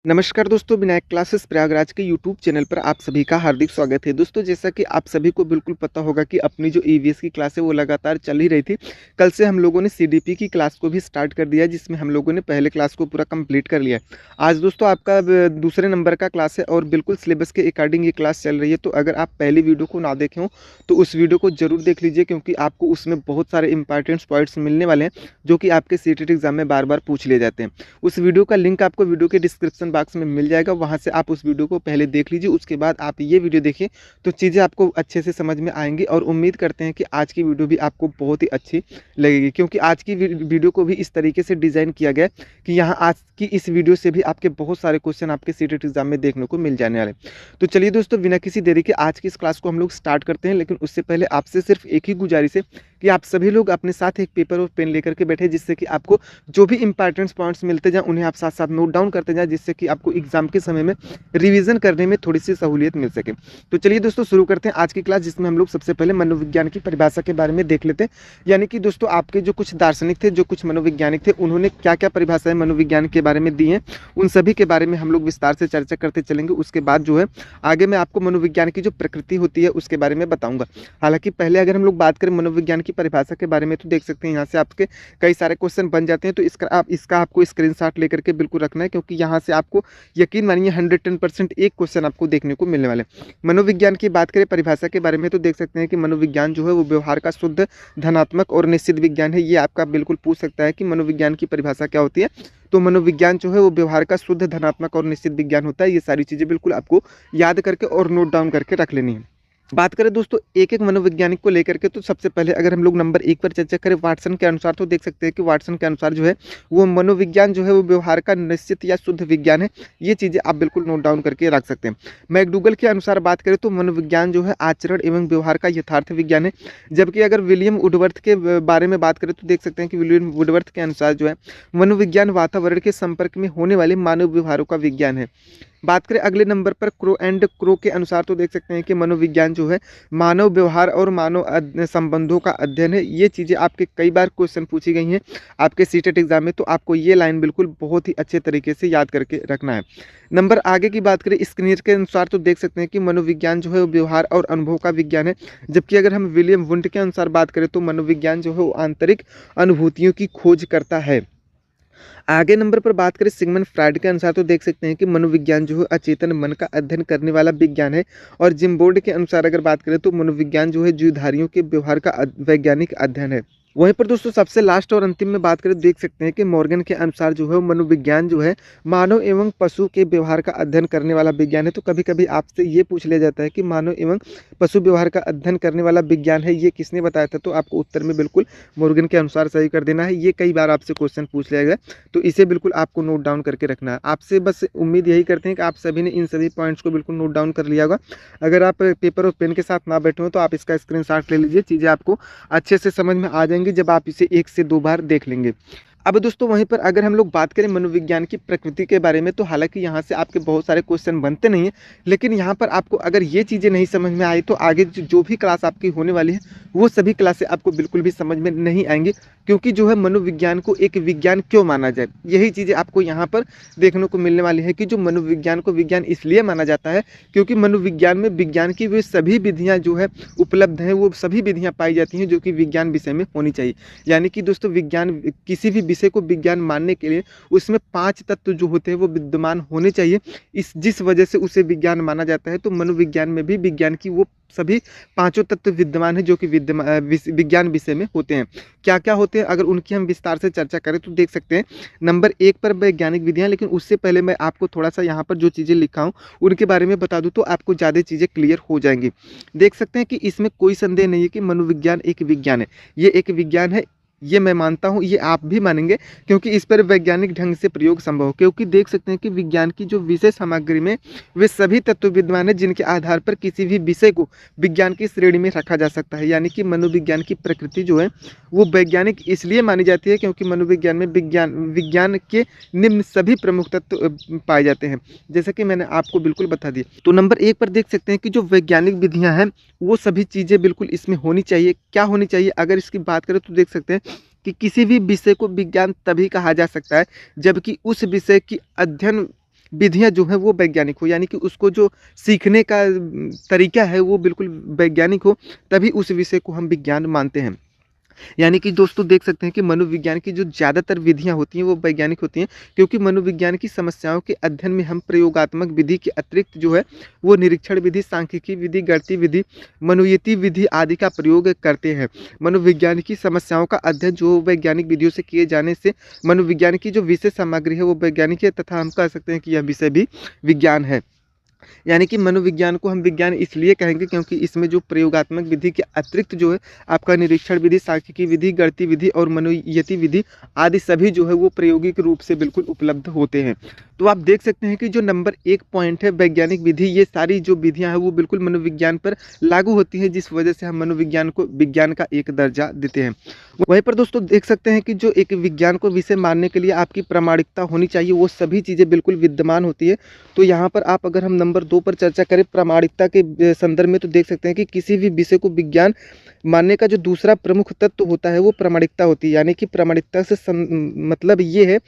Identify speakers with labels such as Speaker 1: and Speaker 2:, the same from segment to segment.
Speaker 1: नमस्कार दोस्तों, विनायक क्लासेस प्रयागराज के यूट्यूब चैनल पर आप सभी का हार्दिक स्वागत है। दोस्तों, जैसा कि आप सभी को बिल्कुल पता होगा कि अपनी जो ईवीएस की क्लास है वो लगातार चल ही रही थी। कल से हम लोगों ने सीडीपी की क्लास को भी स्टार्ट कर दिया है, जिसमें हम लोगों ने पहले क्लास को पूरा कंप्लीट कर लिया है। आज दोस्तों आपका दूसरे नंबर का क्लास है और बिल्कुल सिलेबस के अकॉर्डिंग ये क्लास चल रही है। तो अगर आप पहली वीडियो को ना देखे हों तो उस वीडियो को जरूर देख लीजिए, क्योंकि आपको उसमें बहुत सारे इंपॉर्टेंट पॉइंट्स मिलने वाले हैं जो कि आपके सीटेट एग्जाम में बार बार पूछ लिए जाते हैं। उस वीडियो का लिंक आपको वीडियो के डिस्क्रिप्शन बॉक्स में मिल जाएगा, वहाँ से आप उस वीडियो को पहले देख लीजिए। उसके बाद आप ये वीडियो देखिए तो चीज़ें आपको अच्छे से समझ में आएंगी और उम्मीद करते हैं कि आज की वीडियो भी आपको बहुत ही अच्छी लगेगी, क्योंकि आज की वीडियो को भी इस तरीके से डिज़ाइन किया गया है कि यहाँ आज की इस वीडियो से भी आपके बहुत सारे क्वेश्चन आपके सीटेट एग्जाम में देखने को मिल जाने वाले। तो चलिए दोस्तों, बिना किसी देरी के आज की इस क्लास को हम लोग स्टार्ट करते हैं। लेकिन उससे पहले आपसे सिर्फ एक ही गुजारिश है कि आप सभी लोग अपने साथ एक पेपर और पेन लेकर के बैठे, जिससे कि आपको जो भी इंपॉर्टेंट पॉइंट्स मिलते जाए उन्हें आप साथ साथ नोट डाउन करते जाए, जिससे कि आपको एग्जाम के समय में रिवीजन करने में थोड़ी सी सहूलियत मिल सके। तो चलिए दोस्तों, शुरू करते हैं आज की क्लास, जिसमें हम लोग सबसे पहले मनोविज्ञान की परिभाषा के बारे में देख लेते हैं। यानी कि दोस्तों, आपके जो कुछ दार्शनिक थे, जो कुछ मनोवैज्ञानिक थे, उन्होंने क्या क्या परिभाषाएं मनोविज्ञान के बारे में दी हैं, उन सभी के बारे में हम लोग विस्तार से चर्चा करते चलेंगे। उसके बाद जो है आगे मैं आपको मनोविज्ञान की जो प्रकृति होती है उसके बारे में बताऊंगा। हालांकि पहले अगर हम लोग बात करें मनोविज्ञान की परिभाषा के बारे में, तो देख सकते हैं यहाँ से आपके कई सारे क्वेश्चन बन जाते हैं। तो इसका आपको स्क्रीनशॉट लेकर के बिल्कुल रखना है, क्योंकि यहाँ से आपको यकीन मानिए 110% एक क्वेश्चन आपको देखने को मिलने वाले। मनोविज्ञान की बात करें परिभाषा के बारे में, तो देख सकते हैं कि मनोविज्ञान जो है वो व्यवहार का शुद्ध, धनात्मक और निश्चित विज्ञान है। ये आपका बिल्कुल पूछ सकता है कि मनोविज्ञान की परिभाषा क्या होती है। तो मनोविज्ञान जो है वो व्यवहार का शुद्ध, धनात्मक और निश्चित विज्ञान होता है। ये सारी चीज़ें बिल्कुल आपको याद करके और नोट डाउन करके रख लेनी है। बात करें दोस्तों एक एक मनोवैज्ञानिक को लेकर के, तो सबसे पहले अगर हम लोग नंबर 1 पर चर्चा करें वाटसन के अनुसार, तो देख सकते हैं कि वाटसन के अनुसार जो है वो मनोविज्ञान जो है वो व्यवहार का निश्चित या शुद्ध विज्ञान है। ये चीज़ें आप बिल्कुल नोट डाउन करके रख सकते हैं। मैकडूगल के अनुसार बात करें तो मनोविज्ञान जो है आचरण एवं व्यवहार का यथार्थ विज्ञान है। जबकि अगर विलियम वुडवर्थ के बारे में बात करें, तो देख सकते हैं कि विलियम वुडवर्थ के अनुसार जो है मनोविज्ञान वातावरण के संपर्क में होने वाले मानव व्यवहारों का विज्ञान है। बात करें अगले नंबर पर क्रो एंड क्रो के अनुसार, तो देख सकते हैं कि मनोविज्ञान जो है मानव व्यवहार और मानव संबंधों का अध्ययन है। ये चीज़ें आपके कई बार क्वेश्चन पूछी गई हैं आपके सीटेट एग्जाम में, तो आपको ये लाइन बिल्कुल बहुत ही अच्छे तरीके से याद करके रखना है। नंबर आगे की बात करें स्किनर के अनुसार, तो देख सकते हैं कि मनोविज्ञान जो है वो व्यवहार और अनुभव का विज्ञान है। जबकि अगर हम विलियम वुंड के अनुसार बात करें तो मनोविज्ञान जो है वो आंतरिक अनुभूतियों की खोज करता है। आगे नंबर पर बात करें सिगमंड फ्रायड के अनुसार, तो देख सकते हैं कि मनोविज्ञान जो है अचेतन मन का अध्ययन करने वाला विज्ञान है। और जिम बोर्ड के अनुसार अगर बात करें तो मनोविज्ञान जो है जीवधारियों के व्यवहार का वैज्ञानिक अध्ययन है। वहीं पर दोस्तों सबसे लास्ट और अंतिम में बात करें, देख सकते हैं कि मॉर्गन के अनुसार जो है मनोविज्ञान जो है मानव एवं पशु के व्यवहार का अध्ययन करने वाला विज्ञान है। तो कभी कभी आपसे ये पूछ लिया जाता है कि मानव एवं पशु व्यवहार का अध्ययन करने वाला विज्ञान है, ये किसने बताया था, तो आपको उत्तर में बिल्कुल मॉर्गन के अनुसार सही कर देना है। ये कई बार आपसे क्वेश्चन पूछ लिया गया, तो इसे बिल्कुल आपको नोट डाउन करके रखना है। आपसे बस उम्मीद यही करते हैं कि आप सभी ने इन सभी पॉइंट्स को बिल्कुल नोट डाउन कर लिया होगा। अगर आप पेपर और पेन के साथ ना बैठे हो तो आप इसका स्क्रीनशॉट ले लीजिए, चीज़ें आपको अच्छे से समझ में आ जाएंगी जब आप इसे 1 से 2 बार देख लेंगे। अब दोस्तों वहीं पर अगर हम लोग बात करें मनोविज्ञान की प्रकृति के बारे में, तो हालांकि यहाँ से आपके बहुत सारे क्वेश्चन बनते नहीं हैं, लेकिन यहाँ पर आपको अगर ये चीज़ें नहीं समझ में आई तो आगे जो भी क्लास आपकी होने वाली है वो सभी क्लासें आपको बिल्कुल भी समझ में नहीं आएंगी। क्योंकि जो है मनोविज्ञान को एक विज्ञान क्यों माना जाए, यही चीज़ें आपको यहाँ पर देखने को मिलने वाली है कि जो मनोविज्ञान को विज्ञान इसलिए माना जाता है क्योंकि मनोविज्ञान में विज्ञान की वे सभी विधियाँ जो है उपलब्ध हैं, वो सभी विधियाँ पाई जाती हैं जो कि विज्ञान विषय में होनी चाहिए। यानी कि दोस्तों विज्ञान किसी भी विषय को विज्ञान मानने के लिए उसमें 5 तत्व जो होते हैं वो विद्यमान होने चाहिए। इस जिस वजह से उसे विज्ञान माना जाता है, तो मनोविज्ञान में भी विज्ञान की वो सभी 5 तत्व विद्यमान है जो कि विज्ञान विषय में होते हैं। क्या क्या होते हैं अगर उनकी हम विस्तार से चर्चा करें, तो देख सकते हैं नंबर 1 पर वैज्ञानिक विधियाँ। लेकिन उससे पहले मैं आपको थोड़ा सा यहाँ पर जो चीज़ें लिखा हूँ उनके बारे में बता दूँ तो आपको ज़्यादा चीज़ें क्लियर हो जाएंगी। देख सकते हैं कि इसमें कोई संदेह नहीं है कि मनोविज्ञान एक विज्ञान है, ये एक विज्ञान है। ये मैं मानता हूँ, ये आप भी मानेंगे, क्योंकि इस पर वैज्ञानिक ढंग से प्रयोग संभव हो। क्योंकि देख सकते हैं कि विज्ञान की जो विषय सामग्री में वे सभी तत्व विद्यमान है जिनके आधार पर किसी भी विषय को विज्ञान की श्रेणी में रखा जा सकता है। यानी कि मनोविज्ञान की प्रकृति जो है वो वैज्ञानिक इसलिए मानी जाती है क्योंकि मनोविज्ञान में विज्ञान के निम्न सभी प्रमुख तत्व पाए जाते हैं, जैसे कि मैंने आपको बिल्कुल बता दिया। तो नंबर 1 पर देख सकते हैं कि जो वैज्ञानिक विधियाँ हैं वो सभी चीज़ें बिल्कुल इसमें होनी चाहिए। क्या होनी चाहिए अगर इसकी बात करें, तो देख सकते हैं कि किसी भी विषय को विज्ञान तभी कहा जा सकता है जबकि उस विषय की अध्ययन विधियाँ जो हैं वो वैज्ञानिक हो, यानी कि उसको जो सीखने का तरीका है वो बिल्कुल वैज्ञानिक हो, तभी उस विषय को हम विज्ञान मानते हैं। यानी कि दोस्तों देख सकते हैं कि मनोविज्ञान की जो ज़्यादातर विधियाँ होती हैं वो वैज्ञानिक होती हैं, क्योंकि मनोविज्ञान की समस्याओं के अध्ययन में हम प्रयोगात्मक विधि के अतिरिक्त जो है वो निरीक्षण विधि, सांख्यिकी विधि, गणितीय विधि, मनोयति विधि आदि का प्रयोग करते हैं। मनोविज्ञान की समस्याओं का अध्ययन जो वैज्ञानिक विधियों से किए जाने से मनोविज्ञान की जो विषय सामग्री है वो वैज्ञानिक है, तथा हम कह सकते हैं कि यह विषय भी विज्ञान है। यानी कि मनोविज्ञान को हम विज्ञान इसलिए कहेंगे क्योंकि इसमें जो प्रयोगात्मक विधि के अतिरिक्त जो है आपका निरीक्षण विधि, सांख्यिकी विधि, गणितीय विधि और मनोयति विधि आदि सभी जो है वो प्रायोगिक रूप से बिल्कुल उपलब्ध होते हैं। तो आप देख सकते हैं कि जो नंबर 1 पॉइंट है वैज्ञानिक विधि, ये सारी जो विधियां हैं वो बिल्कुल मनोविज्ञान पर लागू होती हैं, जिस वजह से हम मनोविज्ञान को विज्ञान का एक दर्जा देते हैं। वहीं पर दोस्तों देख सकते हैं कि जो एक विज्ञान को विषय मानने के लिए आपकी प्रामाणिकता होनी चाहिए, वो सभी चीज़ें बिल्कुल विद्यमान होती है। तो यहाँ पर आप अगर हम नंबर 2 पर चर्चा करें प्रामाणिकता के संदर्भ में, तो देख सकते हैं कि किसी भी विषय को विज्ञान मानने का जो दूसरा प्रमुख तत्व होता है वो प्रामाणिकता होती है। यानी कि प्रामाणिकता से मतलब ये है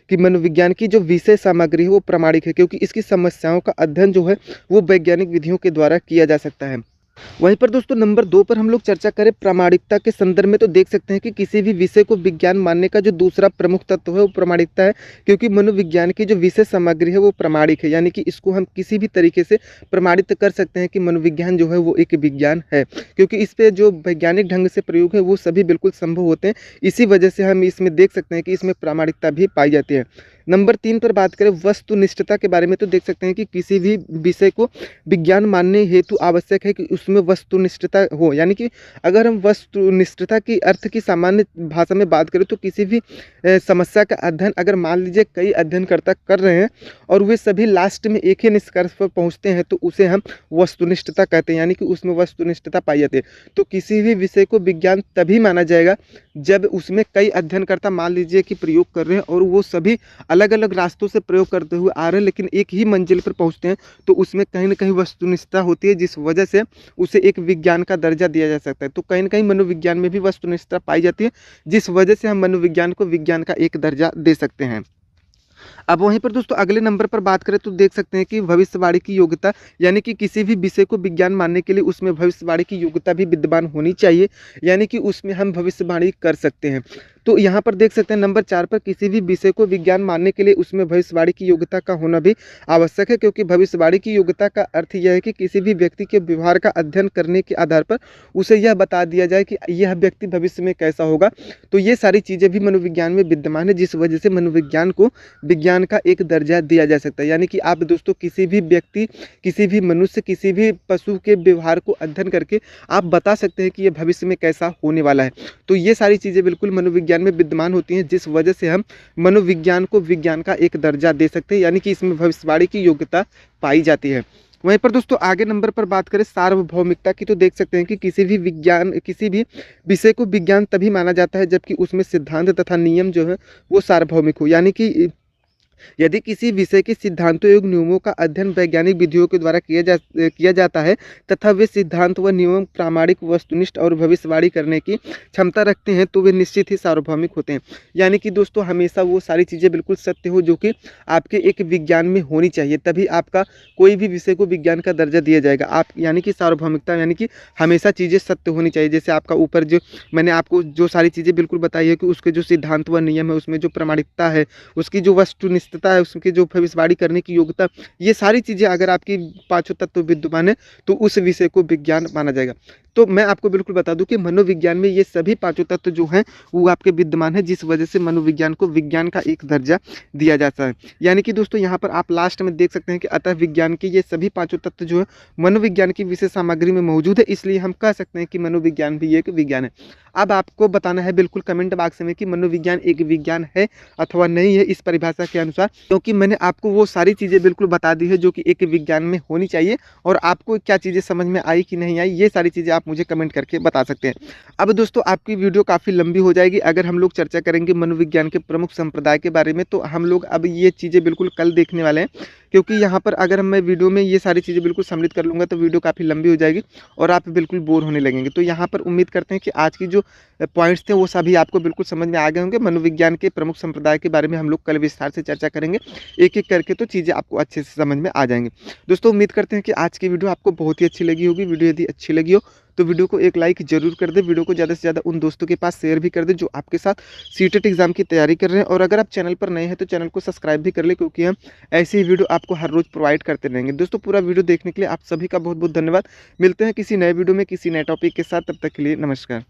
Speaker 1: कि मनोविज्ञान की जो विषय सामग्री है वो प्रामाणिक है, क्योंकि इसकी समस्याओं का अध्ययन जो है वो वैज्ञानिक विधियों के द्वारा किया जा सकता है। वहीं पर दोस्तों नंबर 2 पर हम लोग चर्चा करें प्रामाणिकता के संदर्भ में, तो देख सकते हैं कि किसी भी विषय को विज्ञान मानने का जो दूसरा प्रमुख तत्व है वो प्रामाणिकता है, क्योंकि मनोविज्ञान की जो विषय सामग्री है वो प्रामाणिक है। यानी कि इसको हम किसी भी तरीके से प्रमाणित कर सकते हैं कि मनोविज्ञान जो है वो एक विज्ञान है, क्योंकि इस पे जो वैज्ञानिक ढंग से प्रयोग है वो सभी बिल्कुल संभव होते हैं। इसी वजह से हम इसमें देख सकते हैं कि इसमें प्रामाणिकता भी पाई जाती है। नंबर 3 पर बात करें वस्तुनिष्ठता के बारे में, तो देख सकते हैं कि किसी भी विषय को विज्ञान मानने हेतु आवश्यक है कि उसमें वस्तुनिष्ठता हो। यानी कि अगर हम वस्तुनिष्ठता की अर्थ की सामान्य भाषा में बात करें, तो किसी भी समस्या का अध्ययन अगर मान लीजिए कई अध्ययनकर्ता कर रहे हैं और वे सभी लास्ट में एक ही निष्कर्ष पर पहुंचते हैं, तो उसे हम वस्तुनिष्ठता कहते हैं। यानी कि उसमें वस्तुनिष्ठता पाई जाती है। तो किसी भी विषय को विज्ञान तभी माना जाएगा जब उसमें कई अध्ययनकर्ता मान लीजिए कि प्रयोग कर रहे हैं और वो सभी अलग अलग रास्तों से प्रयोग करते हुए आ रहे हैं, लेकिन एक ही मंजिल पर पहुंचते हैं, तो उसमें कहीं ना कहीं वस्तुनिष्ठता होती है, जिस वजह से उसे एक विज्ञान का दर्जा दिया जा सकता है। तो कहीं ना कहीं मनोविज्ञान में भी वस्तुनिष्ठता पाई जाती है, जिस वजह से हम मनोविज्ञान को विज्ञान का एक दर्जा दे सकते हैं। अब वहीं पर दोस्तों अगले नंबर पर बात करें, तो देख सकते हैं कि भविष्यवाणी की योग्यता, यानी कि किसी भी विषय को विज्ञान मानने के लिए उसमें भविष्यवाणी की योग्यता भी विद्यमान होनी चाहिए, यानी कि उसमें हम भविष्यवाणी कर सकते हैं। तो यहाँ पर देख सकते हैं नंबर 4 पर किसी भी विषय को विज्ञान मानने के लिए उसमें भविष्यवाणी की योग्यता का होना भी आवश्यक है, क्योंकि भविष्यवाणी की योग्यता का अर्थ यह है कि किसी भी व्यक्ति के व्यवहार का अध्ययन करने के आधार पर उसे यह बता दिया जाए कि यह व्यक्ति भविष्य में कैसा होगा। तो ये सारी चीज़ें भी मनोविज्ञान में विद्यमान है, जिस वजह से मनोविज्ञान को विज्ञान का एक दर्जा दिया जा सकता है। यानी कि आप दोस्तों किसी भी व्यक्ति, किसी भी मनुष्य, किसी भी पशु के व्यवहार को अध्ययन करके आप बता सकते हैं कि ये भविष्य में कैसा होने वाला है। तो ये सारी चीज़ें बिल्कुल मनोविज्ञान में विद्यमान होती हैं, जिस वजह से हम मनोविज्ञान को विज्ञान का एक दर्जा दे सकते हैं, यानी कि इसमें भविष्यवाणी की योग्यता पाई जाती है। वहीं पर दोस्तों आगे नंबर पर बात करें सार्वभौमिकता की, तो देख सकते हैं कि किसी भी विषय को विज्ञान तभी माना जाता है जबकि उसमें सिद्धांत तथा नियम जो है वो सार्वभौमिक हो। यानी कि यदि किसी विषय के सिद्धांतों एवं नियमों का अध्ययन वैज्ञानिक विधियों के द्वारा किया जाता है तथा वे सिद्धांत व नियम प्रामाणिक, वस्तुनिष्ठ और भविष्यवाणी करने की क्षमता रखते हैं, तो वे निश्चित ही सार्वभौमिक होते हैं। यानी कि दोस्तों हमेशा वो सारी चीज़ें बिल्कुल सत्य हो जो कि आपके एक विज्ञान में होनी चाहिए, तभी आपका कोई भी विषय को विज्ञान का दर्जा दिया जाएगा। आप यानी कि सार्वभौमिकता, यानी कि हमेशा चीज़ें सत्य होनी चाहिए। जैसे आपका ऊपर जो मैंने आपको जो सारी चीज़ें बिल्कुल बताई है कि उसके जो सिद्धांत व नियम है, उसमें जो प्रामाणिकता है, उसकी जो वस्तुनिष्ठता है, उसकी जो भविष्यवाणी करने की योग्यता, ये सारी चीज़ें अगर आपकी पांचों तत्व विद्यमान है तो उस विषय को विज्ञान माना जाएगा। तो मैं आपको बिल्कुल बता दूं कि मनोविज्ञान में ये सभी पांचों तत्व जो हैं वो आपके विद्यमान है, जिस वजह से मनोविज्ञान को विज्ञान का एक दर्जा दिया जाता है। यानी कि दोस्तों यहाँ पर आप लास्ट में देख सकते हैं कि अतः विज्ञान के ये सभी पांचों तत्व जो है मनोविज्ञान की विषय सामग्री में मौजूद है, इसलिए हम कह सकते हैं कि मनोविज्ञान भी एक विज्ञान है। अब आपको बताना है बिल्कुल कमेंट बॉक्स में कि मनोविज्ञान एक विज्ञान है अथवा नहीं है इस परिभाषा के अनुसार, क्योंकि मैंने आपको वो सारी चीज़ें बिल्कुल बता दी है जो कि एक विज्ञान में होनी चाहिए, और आपको क्या चीज़ें समझ में आई कि नहीं आई, ये सारी चीज़ें आप मुझे कमेंट करके बता सकते हैं। अब दोस्तों आपकी वीडियो काफ़ी लंबी हो जाएगी अगर हम लोग चर्चा करेंगे मनोविज्ञान के प्रमुख संप्रदाय के बारे में, तो हम लोग अब ये चीज़ें बिल्कुल कल देखने वाले हैं, क्योंकि यहाँ पर अगर मैं वीडियो में ये सारी चीज़ें बिल्कुल सम्मिलित कर लूँगा तो वीडियो काफ़ी लंबी हो जाएगी और आप बिल्कुल बोर होने लगेंगे। तो यहाँ पर उम्मीद करते हैं कि आज की जो पॉइंट्स थे वो सभी आपको बिल्कुल समझ में आ गए होंगे। मनोविज्ञान के प्रमुख संप्रदाय के बारे में हम लोग कल विस्तार से चर्चा करेंगे, एक-एक करके तो चीज़ें आपको अच्छे से समझ में आ जाएँगी। दोस्तों उम्मीद करते हैं कि आज की वीडियो आपको बहुत ही अच्छी लगी होगी। वीडियो यदि अच्छी लगी हो तो वीडियो को एक लाइक ज़रूर कर दें। वीडियो को ज़्यादा से ज़्यादा उन दोस्तों के पास शेयर भी कर दें जो आपके साथ सीटेट एग्ज़ाम की तैयारी कर रहे हैं। और अगर आप चैनल पर नए हैं तो चैनल को सब्सक्राइब भी कर लें, क्योंकि हम ऐसी ही वीडियो आपको हर रोज़ प्रोवाइड करते रहेंगे। दोस्तों पूरा वीडियो देखने के लिए आप सभी का बहुत-बहुत धन्यवाद। मिलते हैं किसी नए वीडियो में किसी नए टॉपिक के साथ, तब तक के लिए नमस्कार।